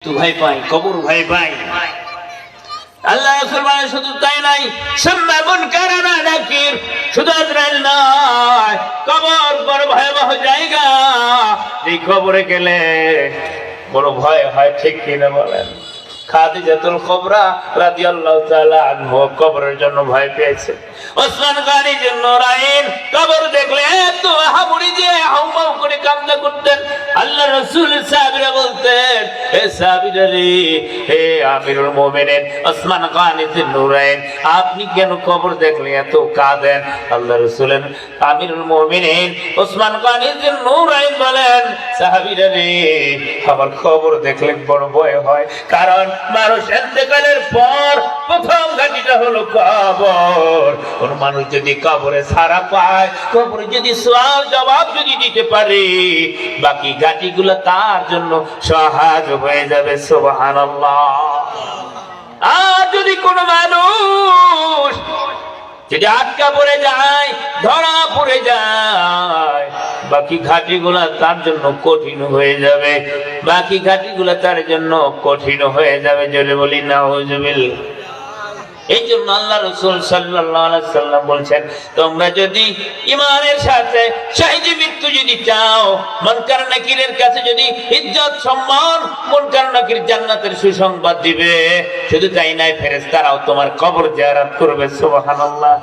ভয় পাই, কবর ভয় পাই। আল্লাহ রাসূল বলেন শুধু তাই নাই, সাম্মা মুনকার ওয়া নাকির, শুধু আজরাইল নয়, কবর বড় ভয়াবহ জায়গা। এই কবরে গেলে বড় ভয় হয়, ঠিক কিনা বলেন? খাদিজাতুল কুবরা রাদিয়াল্লাহু তাআলা আনহা কবরের জন্য ভয় পেয়েছে। ওসমান গনি নূরাইন কবর দেখলে এত হাবুড়ি যে হাউমাউ করে কান্না করতেন। আল্লাহ রাসূল সাহাবীরা বলতেন, হে সাহাবীরা রে, হে আমিরুল মুমিনিন ওসমান গনি নূরাইন, আপনি কেন কবর দেখলে এত কাঁদেন? আল্লাহ রাসূলের আমিরুল মুমিনিন ওসমান গনি নূরাইন বলেন, সাহাবীরা রে, আমার কবর দেখলে বড় ভয় হয়, কারণ মানুষ ইন্তেকালের পর প্রথম ঘাটিটা হলো কবর। কোন মানুষ যদি কবরে ছাড়া পায়, কবরে যদি সওয়াল জবাব যদি দিতে পারে, বাকি ঘাটিগুলো তার জন্য সহজ হয়ে যাবে। সুবহানাল্লাহ। আর যদি কোন মানুষ যদি আটকা পড়ে যায়, ধরা পড়ে যায়, বাকি ঘাটিগুলা তার জন্য কঠিন হয়ে যাবে, বাকি ঘাটিগুলা তার জন্য কঠিন হয়ে যাবে। জোরে বলি নাউজুবিল্লাহ। এই জন্য আল্লাহ রাসূল সাল্লাল্লাহু আলাইহি সাল্লাম বলছেন, তোমরা যদি ঈমানের সাথে শাহীদি মৃত্যু যদি চাও, মুনকার নাকিরের কাছে যদি ইজ্জত সম্মান, মুনকার নাকির জান্নাতের সুসংবাদ দিবে, শুধু তাই নয়, ফেরেশতারাও তোমার কবর জিয়ারত করবে। সুবহানাল্লাহ।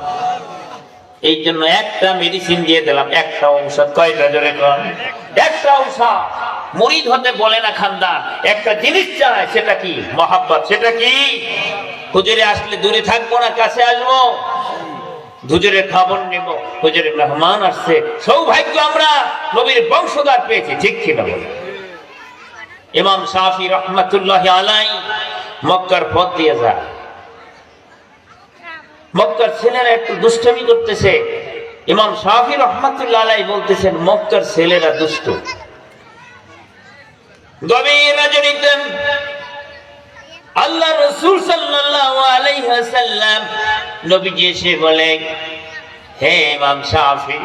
এই জন্য একটা মেডিসিন দিয়ে দিলাম, একটা ঔষধ। কয়টা? জোরে কোন? একটা ঔষধ। মুরিদ হতে বলে না খানদান, একটা জিনিস চায়, সেটা কি? মহব্বত। সেটা কি? হুজুরে আসলে দূরে থাকবো না, কাছে আসবো, হুজুরের খবর নেব, হুজুরের মেহমান আসছে, সৌভাগ্য আমরা নবীর বংশধর পেয়েছি, ঠিক কিনা বলে? ইমাম শাফি রাহমাতুল্লাহি আলাইহি মক্কার পথ দিয়ে যায়, মক্কার ছেলেরা একটু দুষ্টমি করতেছে। ইমাম শাফি রাহমাতুল্লাহি আলাইহি বলতেছেন, মক্কার ছেলেরা দুষ্ট। গভীর রজনীতে আল্লাহ রাসূল সাল্লাল্লাহু আলাইহি ওয়াসাল্লাম নবীজি এসে বলে, হে ইমাম শাফি,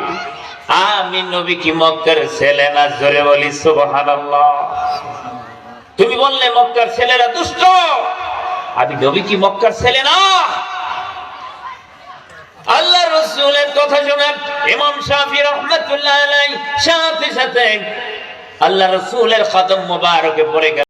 আমি নবী কি মক্কার ছেলে না? জোরে বলি সুবহানাল্লাহ। তুমি বললে মক্কার ছেলেরা দুষ্ট, আমি নবী কি মক্কার ছেলে না? আল্লাহ রাসূলের কথা শুনে ইমাম শাফি রাহমাতুল্লাহি আলাইহি সাথে সাথে আল্লাহ রাসূলের কদম মোবারকে পড়ে গেল।